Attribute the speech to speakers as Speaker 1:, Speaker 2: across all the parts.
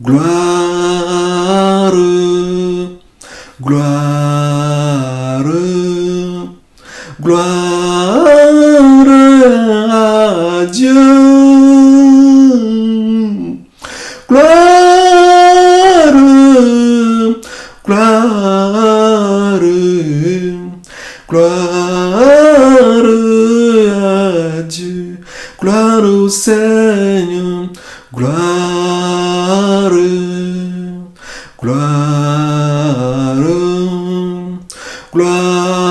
Speaker 1: Gloire, gloire, gloire à Dieu. Gloire, gloire, gloire à Dieu. Gloire au Seigneur. Gloire, gloire, gloire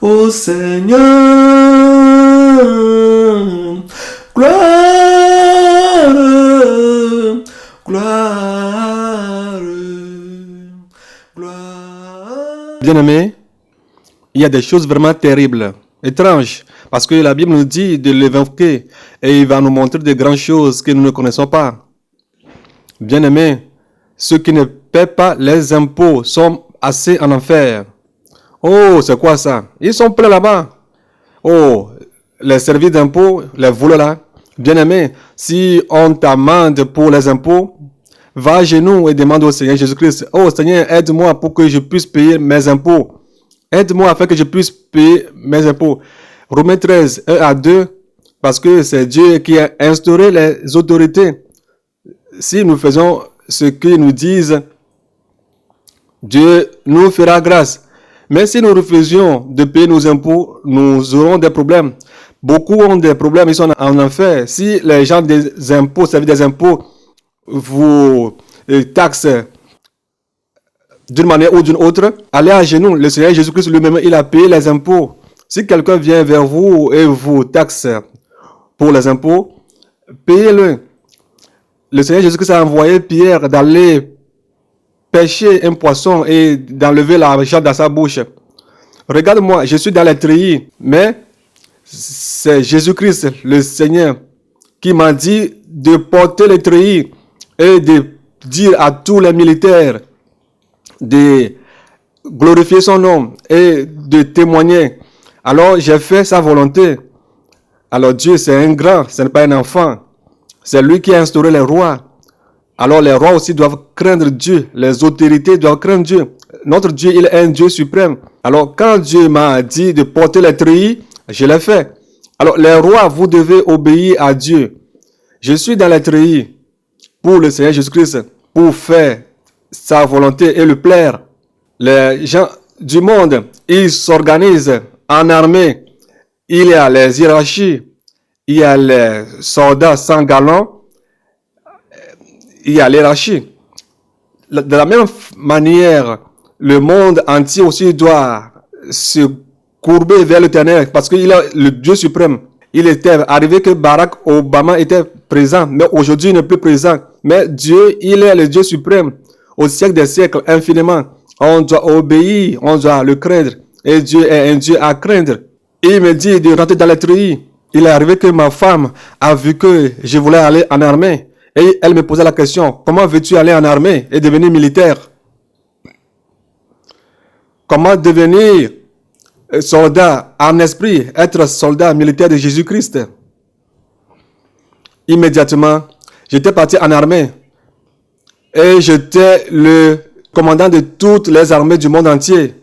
Speaker 1: au Seigneur. Gloire, gloire, gloire. Bien-aimés, il y a des choses vraiment terribles, étranges, parce que la Bible nous dit de l'évoquer et il va nous montrer de grandes choses que nous ne connaissons pas. Bien-aimés, ceux qui ne paient pas les impôts sont assez en enfer. Oh, c'est quoi ça? Ils sont pleins là-bas. Oh, les services d'impôts, les voleurs là. Bien-aimés, si on t'amende pour les impôts, va à genoux et demande au Seigneur Jésus-Christ, oh Seigneur, aide-moi pour que je puisse payer mes impôts. Aide-moi afin que je puisse payer mes impôts. Romains 13, 1 à 2, parce que c'est Dieu qui a instauré les autorités. Si nous faisons ce qu'ils nous disent, Dieu nous fera grâce. Mais si nous refusions de payer nos impôts, nous aurons des problèmes. Beaucoup ont des problèmes, ils sont en enfer. Si les gens des impôts, ça veut dire des impôts, vous taxent d'une manière ou d'une autre, allez à genoux. Le Seigneur Jésus-Christ lui-même, il a payé les impôts. Si quelqu'un vient vers vous et vous taxe pour les impôts, payez-le. Le Seigneur Jésus-Christ a envoyé Pierre d'aller pêcher un poisson et d'enlever l'argent dans sa bouche. Regarde-moi, je suis dans les treillis, mais c'est Jésus-Christ, le Seigneur, qui m'a dit de porter les treillis et de dire à tous les militaires de glorifier son nom et de témoigner. Alors, j'ai fait sa volonté. Alors, Dieu, c'est un grand, ce n'est pas un enfant. C'est lui qui a instauré les rois. Alors, les rois aussi doivent craindre Dieu. Les autorités doivent craindre Dieu. Notre Dieu, il est un Dieu suprême. Alors, quand Dieu m'a dit de porter les treillis, je l'ai fait. Alors, les rois, vous devez obéir à Dieu. Je suis dans les treillis pour le Seigneur Jésus-Christ, pour faire sa volonté et le plaire. Les gens du monde, ils s'organisent en armée. Il y a les hiérarchies, il y a les soldats sans galon, il y a l'hiérarchie. De la même manière, le monde entier aussi doit se courber vers l'Éternel parce qu'il est le Dieu suprême. Il était arrivé que Barack Obama était présent, mais aujourd'hui il n'est plus présent. Mais Dieu, il est le Dieu suprême. Au siècle des siècles, infiniment, on doit obéir, on doit le craindre. Et Dieu est un Dieu à craindre. Il me dit de rentrer dans les treillis. Il est arrivé que ma femme a vu que je voulais aller en armée. Et elle me posait la question, comment veux-tu aller en armée et devenir militaire? Comment devenir soldat en esprit, être soldat militaire de Jésus-Christ? Immédiatement, j'étais parti en armée. Et j'étais le commandant de toutes les armées du monde entier.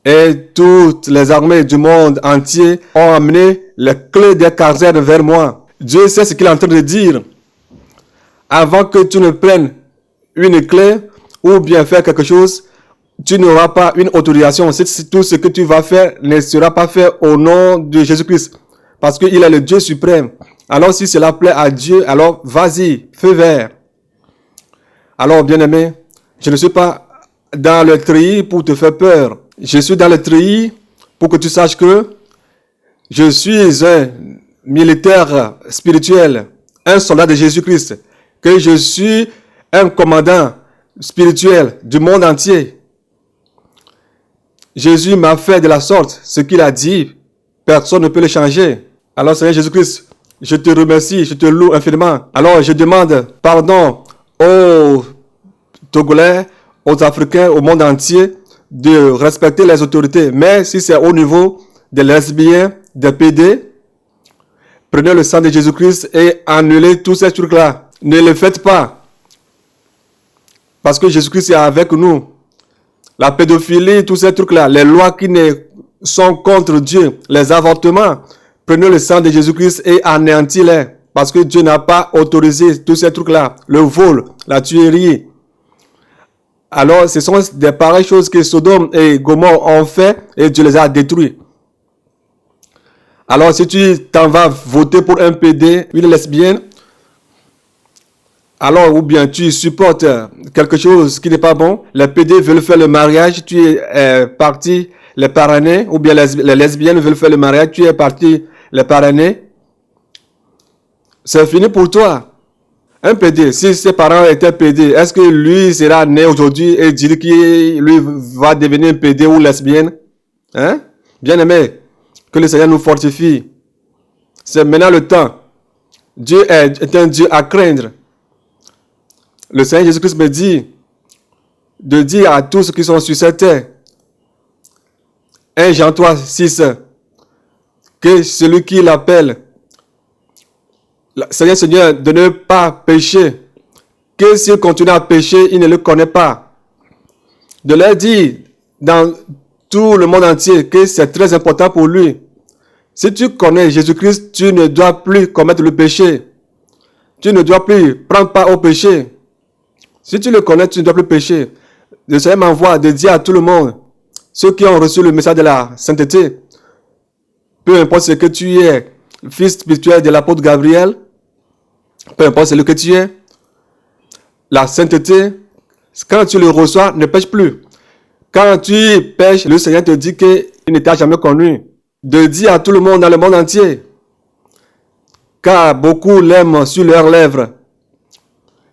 Speaker 1: Et toutes les armées du monde entier ont amené les clés des casernes vers moi. Dieu sait ce qu'il est en train de dire. Avant que tu ne prennes une clé ou bien faire quelque chose, tu n'auras pas une autorisation. Tout ce que tu vas faire ne sera pas fait au nom de Jésus-Christ. Parce qu'il est le Dieu suprême. Alors si cela plaît à Dieu, alors vas-y, feu vert. Alors bien-aimé, je ne suis pas dans le treillis pour te faire peur. Je suis dans le treillis pour que tu saches que je suis un militaire spirituel, un soldat de Jésus-Christ, que je suis un commandant spirituel du monde entier. Jésus m'a fait de la sorte, ce qu'il a dit, personne ne peut le changer. Alors Seigneur Jésus-Christ, je te remercie, je te loue infiniment. Alors je demande pardon aux Togolais, aux Africains, au monde entier, de respecter les autorités. Mais si c'est au niveau des lesbiens, des PD, Prenez le sang de Jésus-Christ et annulez tous ces trucs-là. Ne le faites pas. Parce que Jésus-Christ est avec nous. La pédophilie, tous ces trucs-là, les lois qui sont contre Dieu, les avortements, prenez le sang de Jésus-Christ et anéantis-les. Parce que Dieu n'a pas autorisé tous ces trucs-là. Le vol, la tuerie. Alors, ce sont des pareilles choses que Sodome et Gomorrhe ont fait et Dieu les a détruits. Alors, si tu t'en vas voter pour un PD, une lesbienne, alors, ou bien tu supportes quelque chose qui n'est pas bon, les PD veulent faire le mariage, tu es parti les parrainer, ou bien les lesbiennes veulent faire le mariage, tu es parti les parrainer, c'est fini pour toi. Un PD, si ses parents étaient PD, est-ce que lui sera né aujourd'hui et dire qu'il lui va devenir PD ou lesbienne? Hein? Bien aimé, que le Seigneur nous fortifie. C'est maintenant le temps. Dieu est un Dieu à craindre. Le Seigneur Jésus-Christ me dit de dire à tous ceux qui sont sur cette terre, 1 Jean 3, 6, que celui qui l'appelle, Seigneur, de ne pas pécher, que s'il continue à pécher, il ne le connaît pas. De leur dire dans tout le monde entier que c'est très important pour lui. Si tu connais Jésus-Christ, tu ne dois plus commettre le péché. Tu ne dois plus prendre part au péché. Si tu le connais, tu ne dois plus pécher. Le Seigneur m'envoie de dire à tout le monde, ceux qui ont reçu le message de la sainteté, peu importe ce que tu es, fils spirituel de l'apôtre Gabriel, peu importe ce que tu es, la sainteté, quand tu le reçois, ne pêche plus. Quand tu pêches, le Seigneur te dit qu'il ne t'a jamais connu. De dire à tout le monde dans le monde entier, car beaucoup l'aiment sur leurs lèvres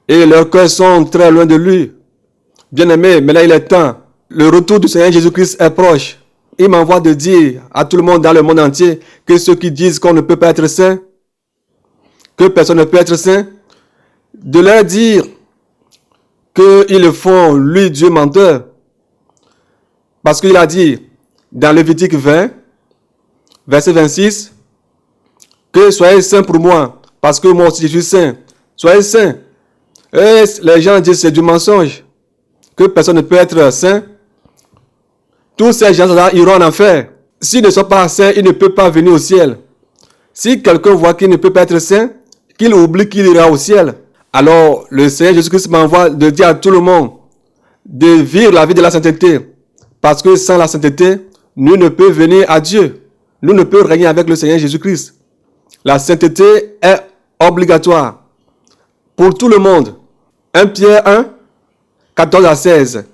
Speaker 1: et leurs cœurs sont très loin de lui. Bien-aimé, maintenant il est temps. Le retour du Seigneur Jésus-Christ est proche. Il m'envoie de dire à tout le monde dans le monde entier que ceux qui disent qu'on ne peut pas être saint, que personne ne peut être saint, de leur dire qu'ils font lui Dieu menteur. Parce qu'il a dit dans Lévitique 20, verset 26, que soyez saints pour moi, parce que moi aussi je suis saint. Soyez saints. Et les gens disent c'est du mensonge, que personne ne peut être saint. Tous ces gens-là iront en enfer. S'ils ne sont pas saints, ils ne peuvent pas venir au ciel. Si quelqu'un voit qu'il ne peut pas être saint, qu'il oublie qu'il ira au ciel. Alors, le Seigneur Jésus-Christ m'envoie de dire à tout le monde de vivre la vie de la sainteté. Parce que sans la sainteté, nous ne pouvons venir à Dieu. Nous ne pouvons régner avec le Seigneur Jésus-Christ. La sainteté est obligatoire pour tout le monde. 1 Pierre 1, 14 à 16.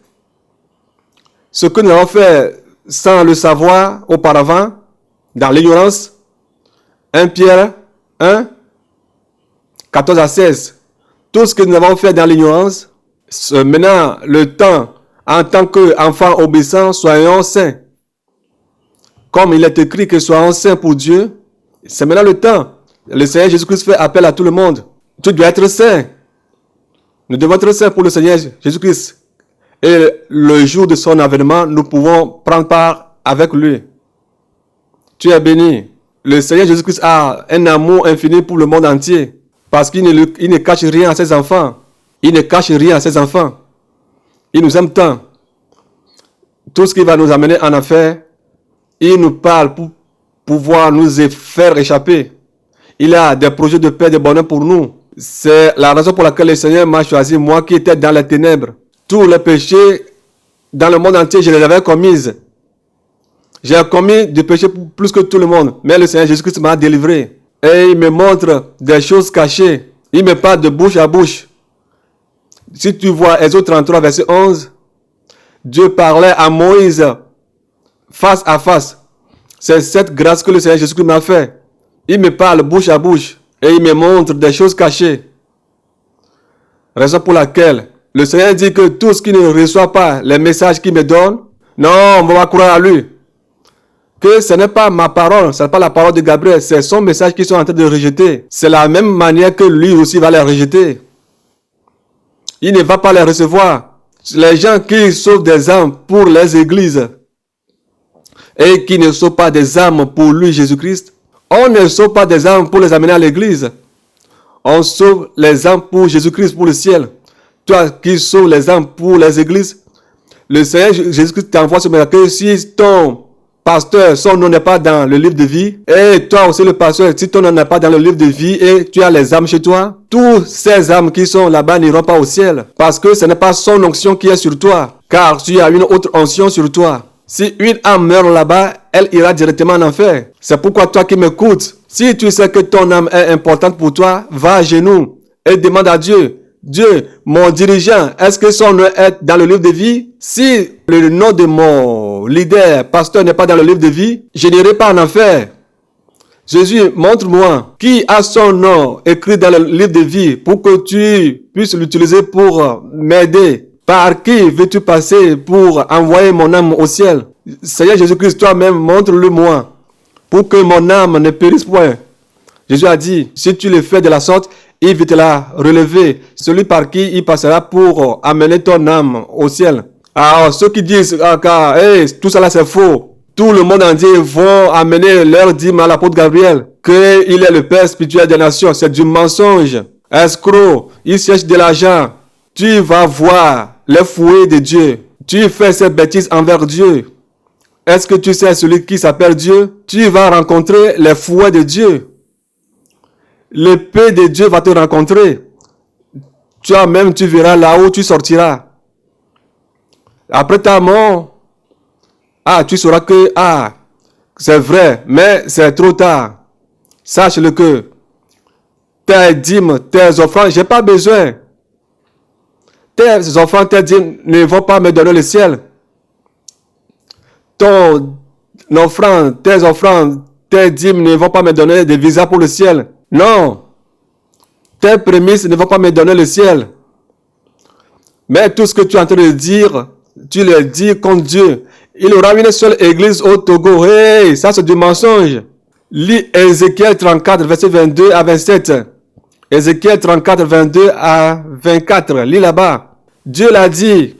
Speaker 1: Ce que nous avons fait sans le savoir auparavant, dans l'ignorance, 1 Pierre 1, 14 à 16. Tout ce que nous avons fait dans l'ignorance, maintenant le temps, en tant qu'enfants obéissants, soyons saints. Comme il est écrit que soyons saints pour Dieu, c'est maintenant le temps. Le Seigneur Jésus-Christ fait appel à tout le monde. Tu dois être saint. Nous devons être saints pour le Seigneur Jésus-Christ. Et le jour de son avènement, nous pouvons prendre part avec lui. Tu es béni. Le Seigneur Jésus-Christ a un amour infini pour le monde entier. Parce qu'il ne cache rien à ses enfants. Il ne cache rien à ses enfants. Il nous aime tant. Tout ce qui va nous amener en enfer, il nous parle pour pouvoir nous faire échapper. Il a des projets de paix et de bonheur pour nous. C'est la raison pour laquelle le Seigneur m'a choisi, moi qui étais dans les ténèbres. Tous les péchés dans le monde entier, je les avais commis. J'ai commis des péchés plus que tout le monde. Mais le Seigneur Jésus-Christ m'a délivré. Et il me montre des choses cachées. Il me parle de bouche à bouche. Si tu vois Exode 33, verset 11, Dieu parlait à Moïse face à face. C'est cette grâce que le Seigneur Jésus-Christ m'a fait. Il me parle bouche à bouche et il me montre des choses cachées. Raison pour laquelle le Seigneur dit que tout ce qui ne reçoit pas les messages qu'il me donne, non, on va croire à lui. Que ce n'est pas ma parole, ce n'est pas la parole de Gabriel, c'est son message qu'ils sont en train de rejeter. C'est la même manière que lui aussi va les rejeter. Il ne va pas les recevoir. Les gens qui sauvent des âmes pour les églises et qui ne sauvent pas des âmes pour lui, Jésus-Christ, On ne sauve pas des âmes pour les amener à l'église. On sauve les âmes pour Jésus-Christ, pour le ciel. Toi qui sauves les âmes pour les églises, le Seigneur Jésus-Christ t'envoie ce matin que si ton pasteur, son nom n'est pas dans le livre de vie, et toi aussi le pasteur, si ton nom n'est pas dans le livre de vie et tu as les âmes chez toi, tous ces âmes qui sont là-bas n'iront pas au ciel parce que ce n'est pas son onction qui est sur toi, car tu as une autre onction sur toi. Si une âme meurt là-bas, elle ira directement en enfer. C'est pourquoi toi qui m'écoutes, si tu sais que ton âme est importante pour toi, va à genoux et demande à Dieu, Dieu, mon dirigeant, est-ce que son nom est dans le livre de vie? Si le nom de mon leader, pasteur n'est pas dans le livre de vie, je n'irai pas en enfer. Jésus, montre-moi qui a son nom écrit dans le livre de vie pour que tu puisses l'utiliser pour m'aider. Par qui veux-tu passer pour envoyer mon âme au ciel? Seigneur Jésus-Christ, toi-même, montre-le-moi pour que mon âme ne périsse point. Jésus a dit, si tu le fais de la sorte, il va te la relever. Celui par qui il passera pour amener ton âme au ciel. Alors, ceux qui disent, tout ça là c'est faux. Tout le monde entier vont amener leur dîme à l'apôtre Gabriel. Qu'il est le Père spirituel des nations. C'est du mensonge. Escroc, il cherche de l'argent. Tu vas voir les fouets de Dieu. Tu fais ces bêtises envers Dieu. Est-ce que tu sais celui qui s'appelle Dieu? Tu vas rencontrer les fouets de Dieu. L'épée de Dieu va te rencontrer. Toi-même, tu verras là où tu sortiras. Après ta mort, tu sauras que, c'est vrai, mais c'est trop tard. Sache-le que tes dîmes, tes offrandes, j'ai pas besoin. Tes offrandes, tes dîmes ne vont pas me donner le ciel. Ton offrande, tes dîmes ne vont pas me donner des visas pour le ciel. Non. Tes prémices ne vont pas me donner le ciel. Mais tout ce que tu es en train de dire, tu le dis contre Dieu. Il y aura une seule église au Togo. Hey, ça c'est du mensonge. Lis Ézéchiel 34, verset 22 à 27. Ézéchiel 34, 22 à 24. Lis là-bas. Dieu l'a dit.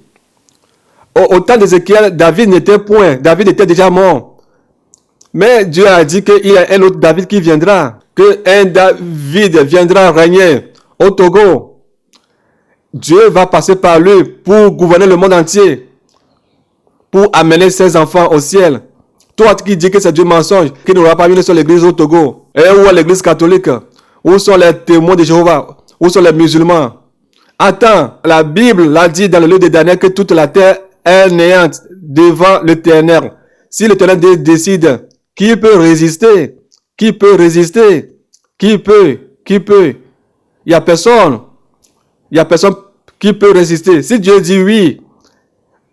Speaker 1: Au temps d'Ézéchiel, David n'était point. David était déjà mort. Mais Dieu a dit qu'il y a un autre David qui viendra. Que un David viendra régner au Togo. Dieu va passer par lui pour gouverner le monde entier. Pour amener ses enfants au ciel. Toi qui dis que c'est du mensonge, qu'il n'y aura pas une seule église au Togo. Et où est l'église catholique? Où sont les témoins de Jéhovah? Où sont les musulmans? Attends, la Bible l'a dit dans le livre de Daniel que toute la terre est néante devant l'Éternel. Si l'Éternel décide, qui peut résister? Qui peut résister? Qui peut? Il n'y a personne. Il n'y a personne qui peut résister. Si Dieu dit oui,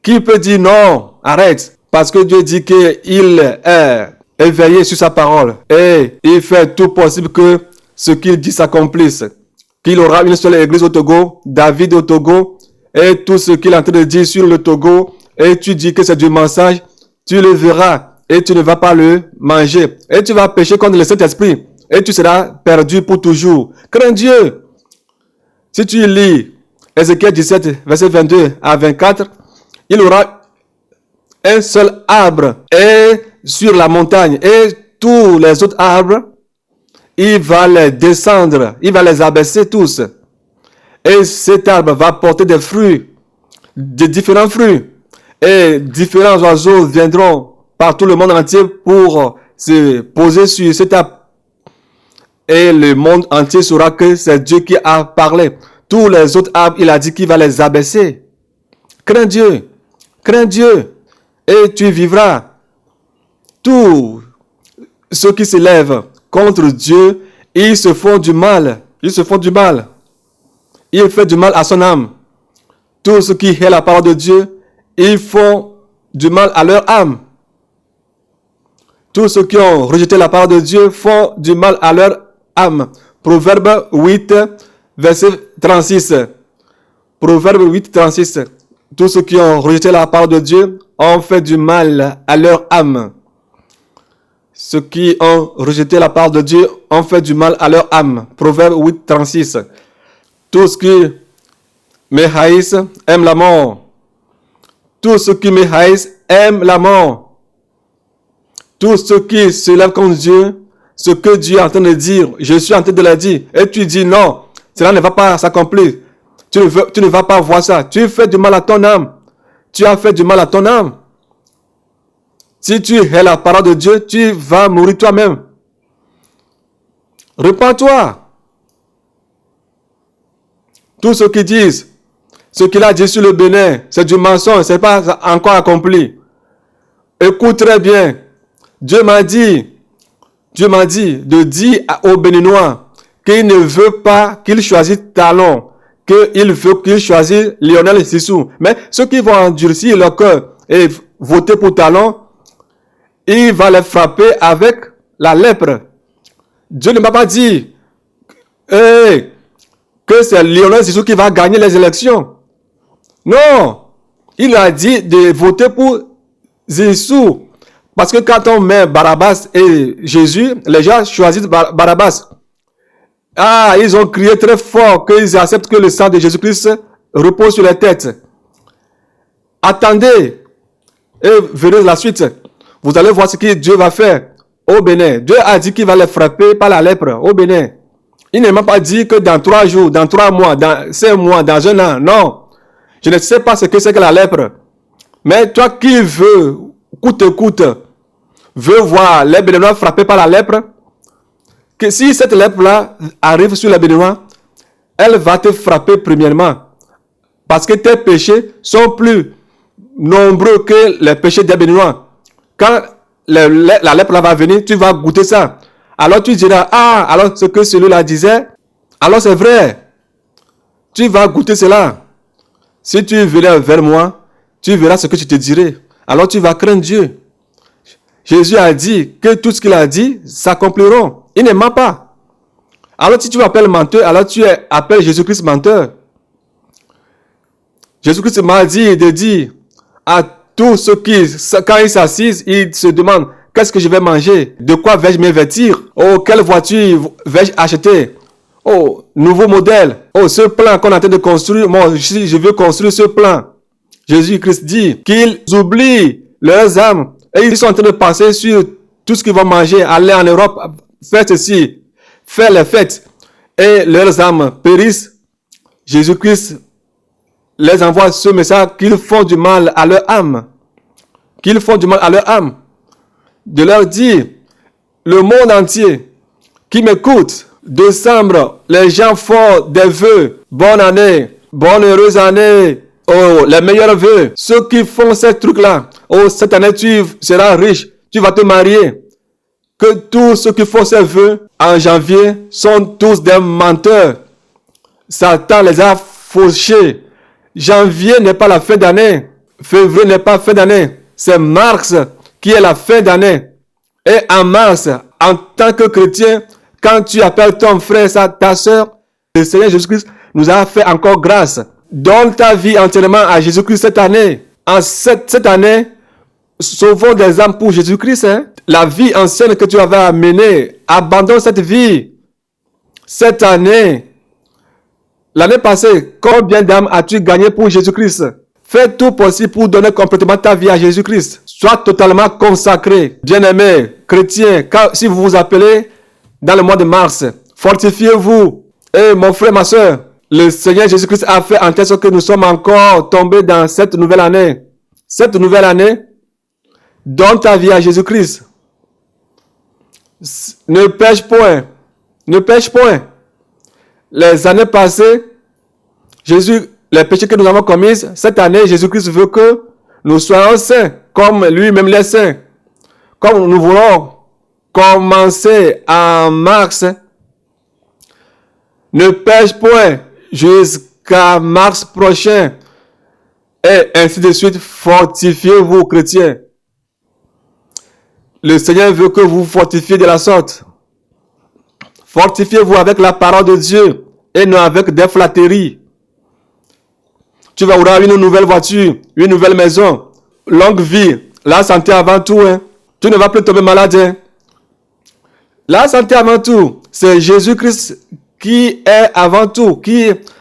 Speaker 1: qui peut dire non? Arrête. Parce que Dieu dit qu'il est éveillé sur sa parole. Et il fait tout possible que ce qu'il dit s'accomplisse. Qu'il aura une seule église au Togo, David au Togo, et tout ce qu'il est en train de dire sur le Togo, et tu dis que c'est du mensonge, tu le verras, et tu ne vas pas le manger. Et tu vas pécher contre le Saint-Esprit, et tu seras perdu pour toujours. Crains Dieu. Si tu lis Ézéchiel 17, verset 22 à 24, il aura un seul arbre, et sur la montagne, et tous les autres arbres, il va les descendre, il va les abaisser tous. Et cet arbre va porter des fruits, de différents fruits. Et différents oiseaux viendront par tout le monde entier pour se poser sur cet arbre. Et le monde entier saura que c'est Dieu qui a parlé. Tous les autres arbres, il a dit qu'il va les abaisser. Crains Dieu. Crains Dieu. Et tu vivras. Tous ceux qui se lèvent contre Dieu, ils se font du mal. Ils se font du mal. Ils font du mal à son âme. Tous ceux qui hait la parole de Dieu, ils font du mal à leur âme. Tous ceux qui ont rejeté la parole de Dieu font du mal à leur âme. Proverbe 8, verset 36. Proverbe 8, 36. Tous ceux qui ont rejeté la parole de Dieu ont fait du mal à leur âme. Ceux qui ont rejeté la parole de Dieu ont fait du mal à leur âme. Proverbe 8, 36. Tous qui me haïssent aiment la mort. Tous ceux qui me haïssent aiment la mort. Tous ceux qui se lèvent contre Dieu ce que Dieu est en train de dire. Je suis en train de le dire. Et tu dis non, cela ne va pas s'accomplir. Tu ne vas pas voir ça. Tu fais du mal à ton âme. Tu as fait du mal à ton âme. Si tu hais la parole de Dieu, tu vas mourir toi-même. Repends-toi. Tous ceux qui disent ce qu'il a dit sur le Bénin, c'est du mensonge, ce n'est pas encore accompli. Écoute très bien. Dieu m'a dit de dire aux Béninois qu'il ne veut pas qu'ils choisissent Talon, qu'il veut qu'ils choisissent Lionel Sissou. Mais ceux qui vont endurcir leur cœur et voter pour Talon, il va les frapper avec la lèpre. Dieu ne m'a pas dit que c'est Lionel Sissou qui va gagner les élections. Non, il a dit de voter pour Sissou. Parce que quand on met Barabbas et Jésus, les gens choisissent Barabbas. Ah, ils ont crié très fort qu'ils acceptent que le sang de Jésus-Christ repose sur les têtes. Attendez et verrez la suite. Vous allez voir ce que Dieu va faire au Bénin. Dieu a dit qu'il va les frapper par la lèpre au Bénin. Il ne m'a pas dit que dans 3 jours, dans 3 mois, dans 5 mois, dans 1 an. Non. Je ne sais pas ce que c'est que la lèpre. Mais toi qui veux, coûte, veux voir les Béninois frappés par la lèpre, que si cette lèpre-là arrive sur les Béninois, elle va te frapper premièrement. Parce que tes péchés sont plus nombreux que les péchés des Béninois. Quand la lèpre va venir, tu vas goûter ça. Alors tu diras, ah, alors ce que celui-là disait, alors c'est vrai. Tu vas goûter cela. Si tu venais vers moi, tu verras ce que je te dirai. Alors tu vas craindre Dieu. Jésus a dit que tout ce qu'il a dit s'accompliront. Il ne ment pas. Alors si tu m'appelles menteur, alors tu appelles Jésus-Christ menteur. Jésus-Christ m'a dit de dire à tous ceux qui, quand ils s'assisent, ils se demandent qu'est-ce que je vais manger, de quoi vais-je me vêtir, oh, quelle voiture vais-je acheter, oh, nouveau modèle, oh, ce plan qu'on est en train de construire, moi, je veux construire ce plan. Jésus-Christ dit qu'ils oublient leurs âmes et ils sont en train de penser sur tout ce qu'ils vont manger, aller en Europe, faire ceci, faire les fêtes et leurs âmes périssent. Jésus-Christ les envoie ce message qu'ils font du mal à leur âme. Qu'ils font du mal à leur âme. De leur dire, le monde entier qui m'écoute, décembre, les gens font des vœux. Bonne année, bonne heureuse année. Oh, les meilleurs vœux. Ceux qui font ces trucs-là. Oh, cette année, tu seras riche. Tu vas te marier. Que tous ceux qui font ces vœux en janvier sont tous des menteurs. Satan les a fauchés. Janvier n'est pas la fin d'année. Février n'est pas la fin d'année. C'est mars qui est la fin d'année. Et en mars, en tant que chrétien, quand tu appelles ton frère, ta soeur, le Seigneur Jésus-Christ nous a fait encore grâce. Donne ta vie entièrement à Jésus-Christ cette année. En cette année, sauvons des âmes pour Jésus-Christ. La vie ancienne que tu avais à mener, abandonne cette vie. Cette année, l'année passée, combien d'âmes as-tu gagné pour Jésus-Christ? Fais tout possible pour donner complètement ta vie à Jésus-Christ. Sois totalement consacré. Bien-aimé, chrétien, si vous vous appelez dans le mois de mars, fortifiez-vous. Et mon frère, ma soeur, le Seigneur Jésus-Christ a fait en telle sorte que nous sommes encore tombés dans cette nouvelle année. Cette nouvelle année, donne ta vie à Jésus-Christ. Ne pêche point. Ne pêche point. Les années passées, les péchés que nous avons commis, cette année, Jésus-Christ veut que nous soyons saints, comme lui-même les saints. Comme nous voulons commencer en mars, ne pêche point jusqu'à mars prochain. Et ainsi de suite, fortifiez-vous, chrétiens. Le Seigneur veut que vous fortifiez de la sorte. Fortifiez-vous avec la parole de Dieu et non avec des flatteries. Tu vas avoir une nouvelle voiture, une nouvelle maison, longue vie, la santé avant tout. Tu ne vas plus tomber malade. La santé avant tout, c'est Jésus-Christ qui est avant tout.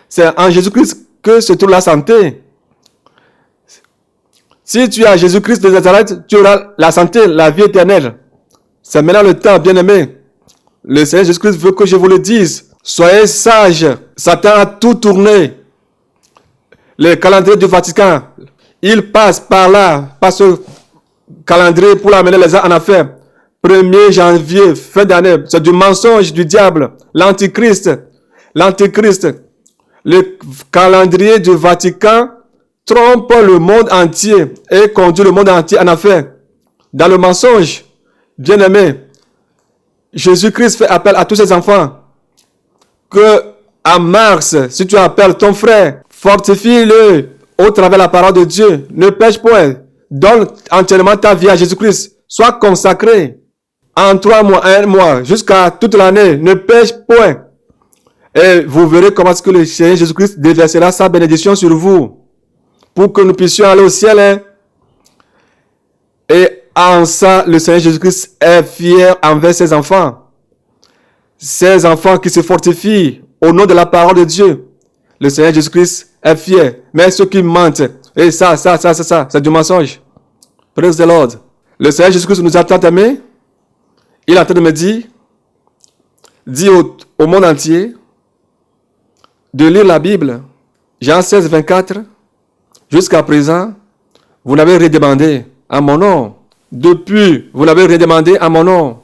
Speaker 1: C'est en Jésus-Christ que se trouve la santé. Si tu as Jésus-Christ de Nazareth, tu auras la santé, la vie éternelle. C'est maintenant le temps, bien-aimé. Le Seigneur Jésus-Christ veut que je vous le dise. Soyez sages. Satan a tout tourné. Le calendrier du Vatican, il passe par là, par ce calendrier pour amener les gens en affaires. 1er janvier, fin d'année, c'est du mensonge du diable. L'antichrist. Le calendrier du Vatican trompe le monde entier et conduit le monde entier en affaires. Dans le mensonge, bien-aimé, Jésus-Christ fait appel à tous ses enfants que à mars, si tu appelles ton frère, fortifie-le au travers de la parole de Dieu. Ne pêche point. Donne entièrement ta vie à Jésus-Christ. Sois consacré en 3 mois, 1 mois, jusqu'à toute l'année. Ne pêche point. Et vous verrez comment est-ce que le Seigneur Jésus-Christ déversera sa bénédiction sur vous pour que nous puissions aller au ciel. Et en ça, le Seigneur Jésus-Christ est fier envers ses enfants. Ses enfants qui se fortifient au nom de la parole de Dieu. Le Seigneur Jésus-Christ est fier. Mais ceux qui mentent, et ça, c'est du mensonge. Praise the Lord. Le Seigneur Jésus-Christ nous a tant aimés. Il est en train de me dire, dit au monde entier, de lire la Bible. Jean 16, 24. Jusqu'à présent, vous n'avez rien demandé à mon nom. Depuis, vous n'avez rien demandé à mon nom.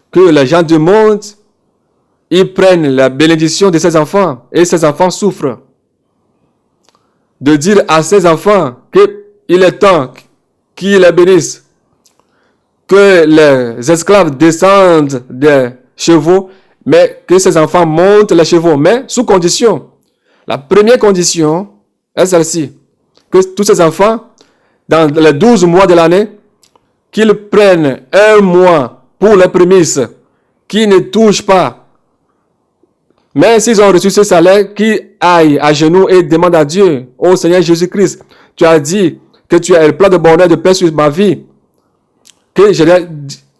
Speaker 1: Que les gens du monde, ils prennent la bénédiction de ses enfants et ses enfants souffrent. De dire à ses enfants qu'il est temps qu'ils les bénissent. Que les esclaves descendent des chevaux, mais que ses enfants montent les chevaux, mais sous condition. La première condition est celle-ci. Que tous ces enfants, dans les 12 mois de l'année, qu'ils prennent 1 mois pour les prémices, qu'ils ne touchent pas. Mais s'ils ont reçu ce salaire, qu'ils aillent à genoux et demandent à Dieu, ô Seigneur Jésus-Christ, tu as dit que tu as le plan de bonheur de paix sur ma vie, que je n'ai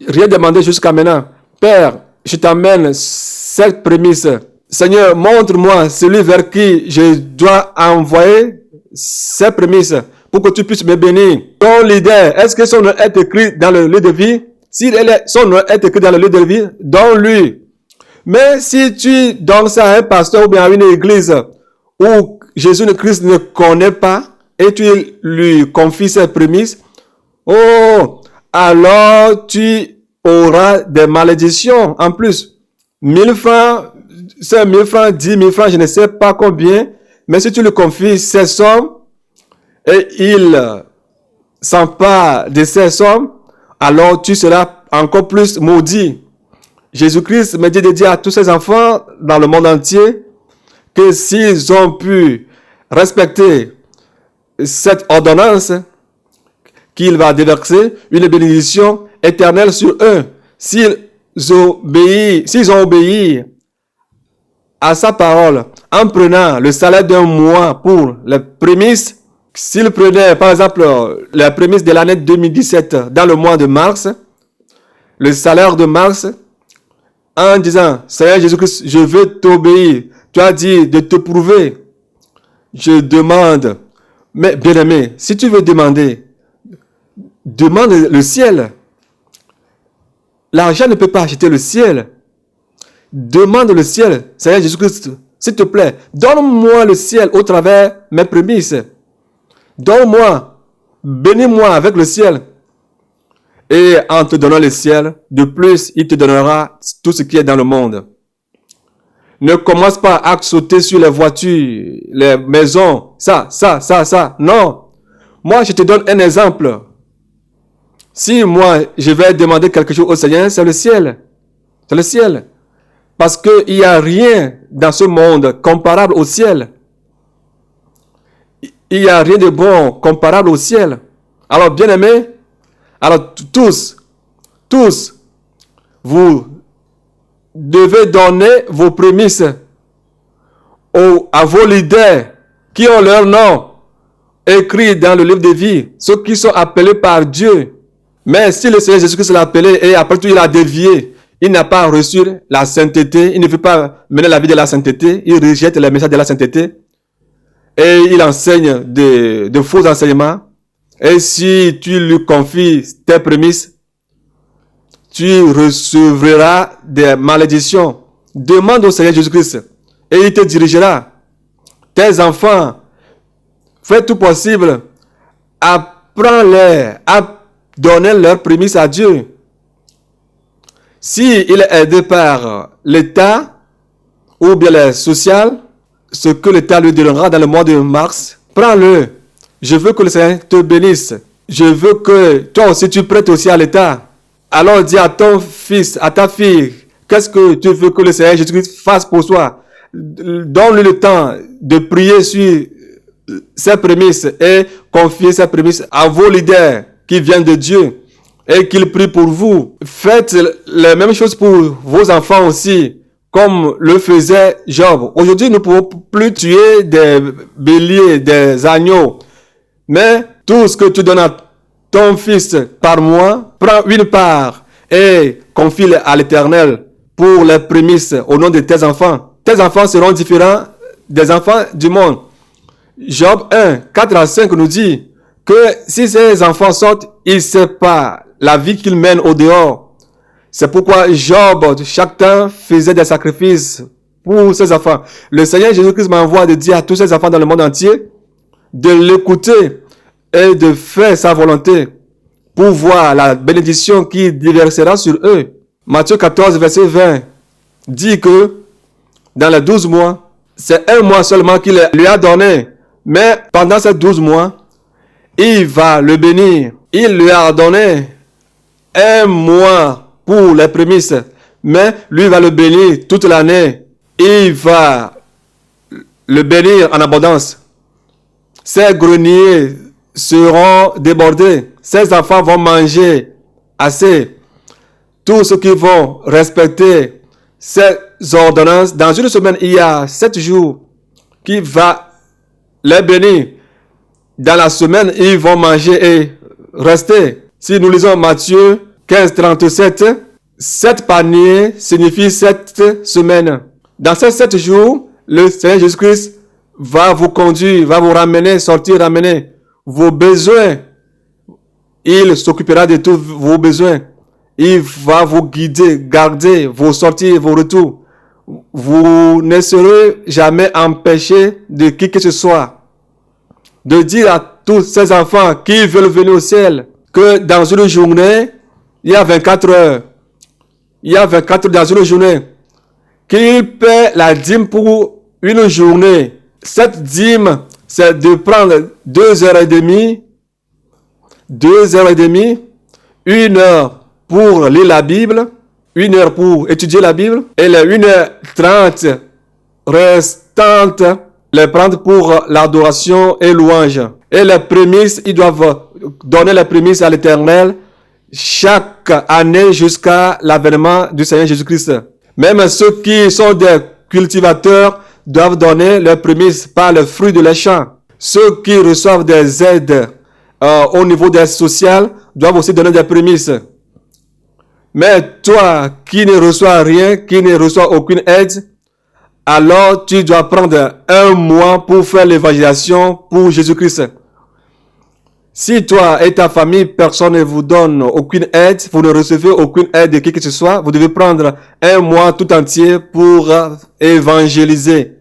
Speaker 1: rien demandé jusqu'à maintenant. Père, je t'amène cette prémisse. Seigneur, montre-moi celui vers qui je dois envoyer ces prémices pour que tu puisses me bénir. Ton leader, est-ce que son nom est écrit dans le livre de vie? Si son nom est écrit dans le livre de vie, donne-lui. Mais si tu donnes ça à un pasteur ou bien à une église où Jésus-Christ ne connaît pas et tu lui confies ses prémices, alors tu auras des malédictions en plus. 1000 francs, c'est 1000 francs, 10 000 francs, je ne sais pas combien, mais si tu lui confies ces sommes et il s'empare de ces sommes, alors tu seras encore plus maudit. Jésus-Christ me dit de dire à tous ses enfants dans le monde entier que s'ils ont pu respecter cette ordonnance, qu'il va déverser une bénédiction éternelle sur eux. S'ils ont obéi à sa parole en prenant le salaire d'un mois pour les prémices, s'ils prenaient par exemple les prémices de l'année 2017 dans le mois de mars, le salaire de mars, en disant, Seigneur Jésus-Christ, je veux t'obéir. Tu as dit de te prouver. Je demande. Mais bien aimé, si tu veux demander, demande le ciel. L'argent ne peut pas acheter le ciel. Demande le ciel. Seigneur Jésus-Christ, s'il te plaît, donne-moi le ciel au travers mes prémices. Donne-moi, bénis-moi avec le ciel. Et en te donnant le ciel, de plus, il te donnera tout ce qui est dans le monde. Ne commence pas à sauter sur les voitures, les maisons, ça. Non. Moi, je te donne un exemple. Si moi, je vais demander quelque chose au Seigneur, c'est le ciel. C'est le ciel. Parce qu'il n'y a rien dans ce monde comparable au ciel. Il n'y a rien de bon comparable au ciel. Alors, bien aimés, alors tous, vous devez donner vos prémices à vos leaders qui ont leur nom écrit dans le livre de vie, ceux qui sont appelés par Dieu. Mais si le Seigneur Jésus-Christ l'a appelé et après tout il a dévié, il n'a pas reçu la sainteté, il ne veut pas mener la vie de la sainteté, il rejette les messages de la sainteté et il enseigne de faux enseignements. Et si tu lui confies tes prémices, tu recevras des malédictions. Demande au Seigneur Jésus-Christ et il te dirigera. Tes enfants, fais tout possible. Apprends-les à donner leur prémisse à Dieu. S'il est aidé par l'État ou bien les social, ce que l'État lui donnera dans le mois de mars, prends-le. Je veux que le Seigneur te bénisse. Je veux que toi aussi tu prêtes aussi à l'État. Alors dis à ton fils, à ta fille, qu'est-ce que tu veux que le Seigneur Jésus-Christ fasse pour toi? Donne-lui le temps de prier sur ses prémices et confier ses prémices à vos leaders qui viennent de Dieu et qu'ils prient pour vous. Faites les mêmes choses pour vos enfants aussi, comme le faisait Job. Aujourd'hui, nous ne pouvons plus tuer des béliers, des agneaux, mais tout ce que tu donnes à ton fils par mois, prends une part et confie-le à l'Éternel pour les prémices au nom de tes enfants. Tes enfants seront différents des enfants du monde. Job 1, 4 à 5 nous dit que si ces enfants sortent, ils ne savent pas la vie qu'ils mènent au dehors. C'est pourquoi Job, chaque temps, faisait des sacrifices pour ses enfants. Le Seigneur Jésus-Christ m'envoie de dire à tous ses enfants dans le monde entier de l'écouter et de faire sa volonté pour voir la bénédiction qui déversera sur eux. Matthieu 14, verset 20 dit que dans les 12 mois, c'est un mois seulement qu'il lui a donné. Mais pendant ces 12 mois, il va le bénir. Il lui a donné un mois pour les prémices. Mais lui va le bénir toute l'année. Il va le bénir en abondance. Ses greniers seront débordés. Ses enfants vont manger assez. Tous ceux qui vont respecter ces ordonnances, dans une semaine, il y a 7 jours qui va les bénir. Dans la semaine, ils vont manger et rester. Si nous lisons Matthieu 15, 37, 7 paniers signifie 7 semaines. Dans ces 7 jours, le Seigneur Jésus-Christ va vous conduire, va vous ramener, sortir, ramener vos besoins. Il s'occupera de tous vos besoins. Il va vous guider, garder vos sorties et vos retours. Vous ne serez jamais empêché de qui que ce soit de dire à tous ces enfants qui veulent venir au ciel que dans une journée, il y a 24 heures. Il y a 24 heures dans une journée. Qu'ils paient la dîme pour une journée. Cette dîme, c'est de prendre 2h30, 2h30, 1 heure pour lire la Bible, 1 heure pour étudier la Bible, et les 1h30 restantes, les prendre pour l'adoration et louange. Et les prémices, ils doivent donner les prémices à l'Éternel chaque année jusqu'à l'avènement du Seigneur Jésus-Christ. Même ceux qui sont des cultivateurs doivent donner leurs prémices par le fruit de leurs champs. Ceux qui reçoivent des aides au niveau des sociales doivent aussi donner des prémices. Mais toi qui ne reçois rien, qui ne reçois aucune aide, alors tu dois prendre 1 mois pour faire l'évangélisation pour Jésus-Christ. Si toi et ta famille, personne ne vous donne aucune aide, vous ne recevez aucune aide de qui que ce soit, vous devez prendre 1 mois tout entier pour évangéliser.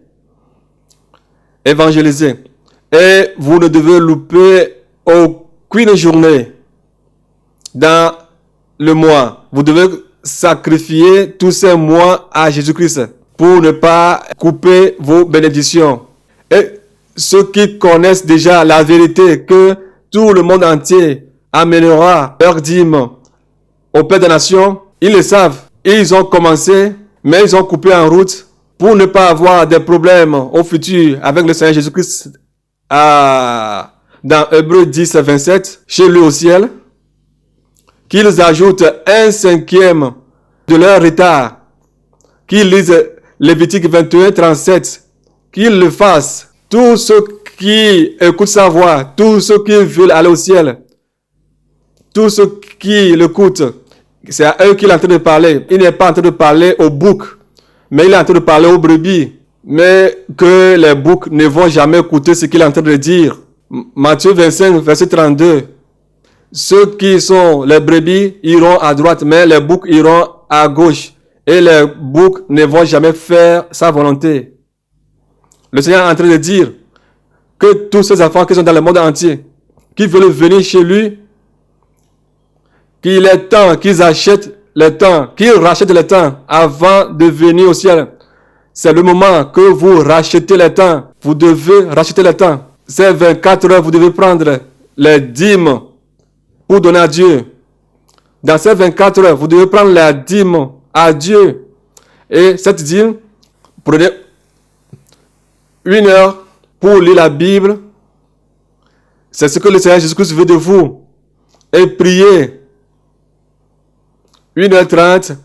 Speaker 1: Évangéliser. Et vous ne devez louper aucune journée dans le mois. Vous devez sacrifier tous ces mois à Jésus-Christ pour ne pas couper vos bénédictions. Et ceux qui connaissent déjà la vérité que tout le monde entier amènera leur dîme au Père des Nations, ils le savent. Ils ont commencé, mais ils ont coupé en route pour ne pas avoir des problèmes au futur avec le Seigneur Jésus-Christ dans Hébreux 10, 27, chez lui au ciel, qu'ils ajoutent 1/5 de leur retard, qu'ils lisent Lévitique 21, 37, qu'ils le fassent. Tous ceux qui écoutent sa voix, tous ceux qui veulent aller au ciel, tous ceux qui l'écoutent, c'est à eux qu'il est en train de parler. Il n'est pas en train de parler aux boucs, mais il est en train de parler aux brebis. Mais que les boucs ne vont jamais écouter ce qu'il est en train de dire. Matthieu 25, verset 32. Ceux qui sont les brebis iront à droite, mais les boucs iront à gauche. Et les boucs ne vont jamais faire sa volonté. Le Seigneur est en train de dire que tous ces enfants qui sont dans le monde entier, qui veulent venir chez lui, qu'il est temps qu'ils achètent le temps, qu'ils rachètent le temps avant de venir au ciel. C'est le moment que vous rachetez le temps. Vous devez racheter le temps. Ces 24 heures, vous devez prendre les dîmes pour donner à Dieu. Dans ces 24 heures, vous devez prendre la dîme à Dieu. Et cette dîme, prenez 1 heure pour lire la Bible. C'est ce que le Seigneur Jésus-Christ veut de vous. Et prier 1h30.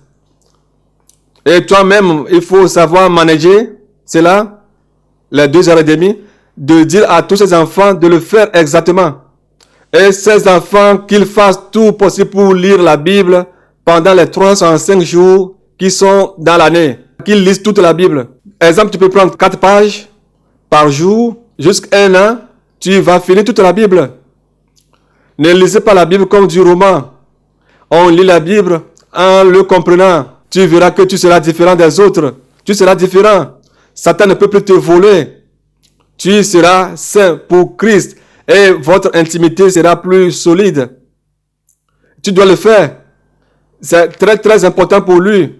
Speaker 1: Et toi-même, il faut savoir manager cela, les 2h30, de dire à tous ces enfants de le faire exactement. Et ces enfants, qu'ils fassent tout possible pour lire la Bible pendant les 305 jours qui sont dans l'année. Qu'ils lisent toute la Bible. Exemple, tu peux prendre 4 pages par jour, jusqu'à 1 an, tu vas finir toute la Bible. Ne lisez pas la Bible comme du roman. On lit la Bible en le comprenant. Tu verras que tu seras différent des autres. Tu seras différent. Satan ne peut plus te voler. Tu seras saint pour Christ. Et votre intimité sera plus solide. Tu dois le faire. C'est très très important pour lui.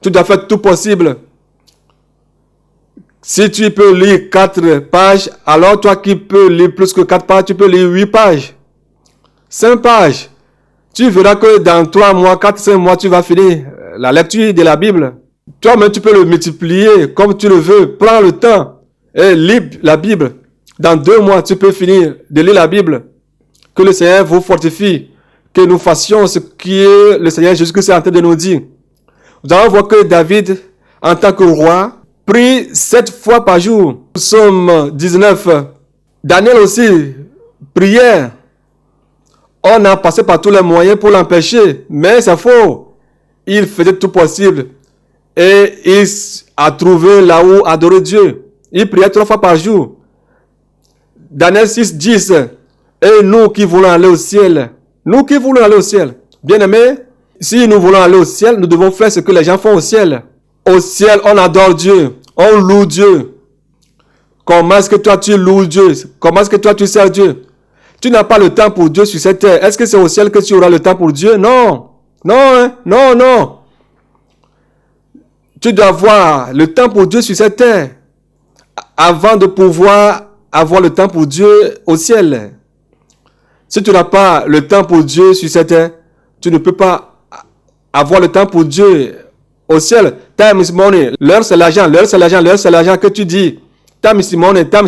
Speaker 1: Tu dois faire tout possible. Si tu peux lire 4 pages, alors toi qui peux lire plus que 4 pages, tu peux lire 8 pages. 5 pages. Tu verras que dans 3 mois, 4-5 mois, tu vas finir la lecture de la Bible. Toi-même, tu peux le multiplier comme tu le veux. Prends le temps et lis la Bible. Dans 2 mois, tu peux finir de lire la Bible. Que le Seigneur vous fortifie. Que nous fassions ce que le Seigneur Jésus-Christ est en train de nous dire. Nous allons voir que David, en tant que roi, prie 7 fois par jour. Psaume 19. Daniel aussi, prière. On a passé par tous les moyens pour l'empêcher, mais c'est faux. Il faisait tout possible et il a trouvé là où adorer Dieu. Il priait 3 fois par jour. Daniel 6, 10. Et nous qui voulons aller au ciel, bien aimés, si nous voulons aller au ciel, nous devons faire ce que les gens font au ciel. Au ciel, on adore Dieu, on loue Dieu. Comment est-ce que toi tu loues Dieu? Comment est-ce que toi tu sers Dieu? Tu n'as pas le temps pour Dieu sur cette terre. Est-ce que c'est au ciel que tu auras le temps pour Dieu? Non. Non. Tu dois avoir le temps pour Dieu sur cette terre avant de pouvoir avoir le temps pour Dieu au ciel. Si tu n'as pas le temps pour Dieu sur cette terre, tu ne peux pas avoir le temps pour Dieu au ciel. Time is money. L'heure c'est l'argent que tu dis. Time is money. Time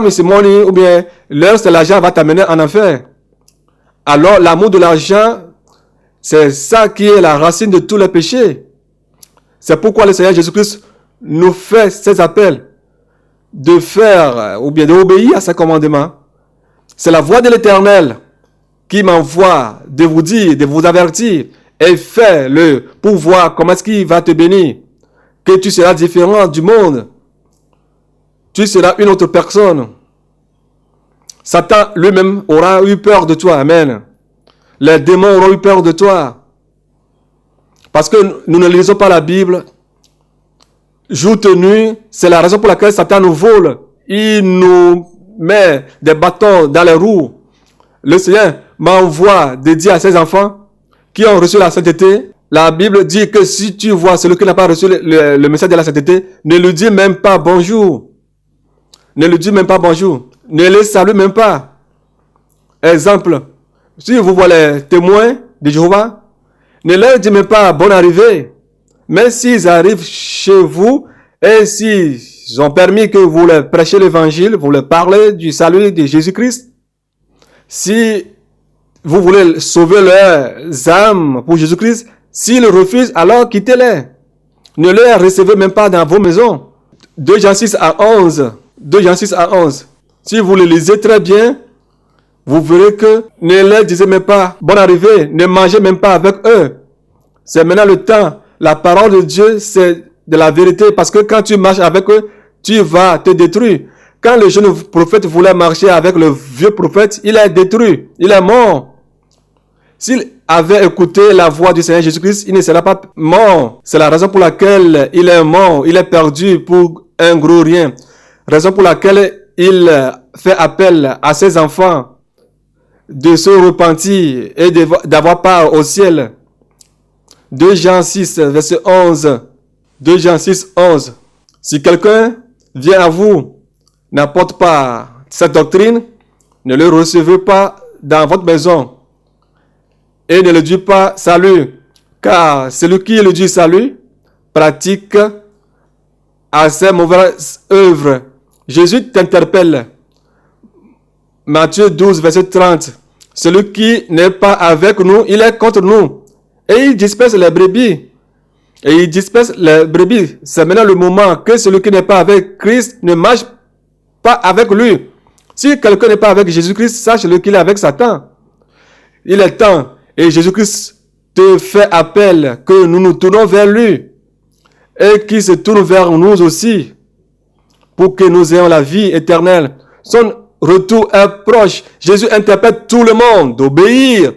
Speaker 1: is money, ou bien l'heure c'est l'argent va t'amener en enfer. Alors l'amour de l'argent, c'est ça qui est la racine de tous les péchés. C'est pourquoi le Seigneur Jésus-Christ nous fait ces appels de faire ou bien d'obéir à ses commandements. C'est la voix de l'Éternel qui m'envoie de vous dire, de vous avertir et fais-le pour voir comment est-ce qu'il va te bénir. Que tu seras différent du monde. Tu seras une autre personne. Satan lui-même aura eu peur de toi. Amen. Les démons auront eu peur de toi. Parce que nous ne lisons pas la Bible. Jour tenu, c'est la raison pour laquelle Satan nous vole. Il nous met des bâtons dans les roues. Le Seigneur m'envoie de dire à ses enfants qui ont reçu la sainteté. La Bible dit que si tu vois celui qui n'a pas reçu le message de la sainteté, ne lui dis même pas bonjour. Ne lui dis même pas bonjour. Ne les salue même pas. Exemple, si vous voyez les témoins de Jéhovah, ne leur dis même pas bonne arrivée. Mais s'ils arrivent chez vous et s'ils ont permis que vous leur prêchiez l'évangile, vous leur parlez du salut de Jésus-Christ, si vous voulez sauver leurs âmes pour Jésus-Christ, s'ils refusent, alors quittez-les. Ne les recevez même pas dans vos maisons. 2 Jean 6 à 11. 2 Jean 6 à 11. Si vous le lisez très bien, vous verrez que ne leur disez même pas bonne arrivée, ne mangez même pas avec eux. C'est maintenant le temps. La parole de Dieu, c'est de la vérité parce que quand tu marches avec eux, tu vas te détruire. quand le jeune prophète voulait marcher avec le vieux prophète, il est détruit, il est mort. S'il avait écouté la voix du Seigneur Jésus-Christ, il ne serait pas mort. C'est la raison pour laquelle il est mort, il est perdu pour un gros rien. Raison pour laquelle il fait appel à ses enfants de se repentir et d'avoir part au ciel. 2 Jean 6, verset 11. 2 Jean 6, 11. Si quelqu'un vient à vous, n'apporte pas cette doctrine, ne le recevez pas dans votre maison et ne le dit pas salut, car celui qui le dit salut pratique assez mauvaise œuvre. Jésus t'interpelle. Matthieu 12, verset 30. Celui qui n'est pas avec nous, il est contre nous. Et il disperse les brebis. Et il disperse les brebis. C'est maintenant le moment que celui qui n'est pas avec Christ ne marche pas avec lui. Si quelqu'un n'est pas avec Jésus-Christ, sache-le qu'il est avec Satan. Il est temps. Et Jésus-Christ te fait appel que nous nous tournons vers lui. Et qu'il se tourne vers nous aussi. Pour que nous ayons la vie éternelle. Son retour est proche. Jésus interpelle tout le monde d'obéir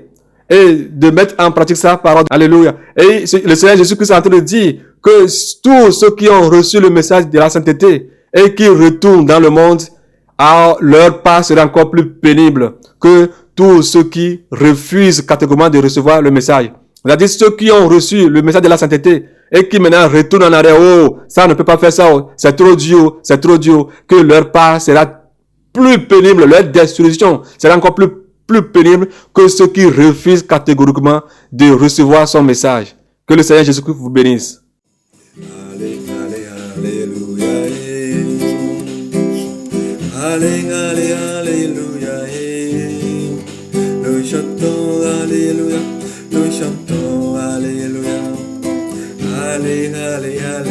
Speaker 1: et de mettre en pratique sa parole. Alléluia. Et le Seigneur Jésus-Christ est en train de dire que tous ceux qui ont reçu le message de la sainteté et qui retournent dans le monde, leur part sera encore plus pénible que tous ceux qui refusent catégoriquement de recevoir le message. C'est-à-dire ceux qui ont reçu le message de la sainteté et qui maintenant retournent en arrière. Oh, ça ne peut pas faire ça. Oh, c'est trop dur, c'est trop dur. Que leur part sera plus pénible, leur destruction sera encore plus pénible que ceux qui refusent catégoriquement de recevoir son message. Que le Seigneur Jésus-Christ vous bénisse.
Speaker 2: Alléluia. Alléluia. Nous chantons Alléluia. Nous chantons Alléluia. Alléluia.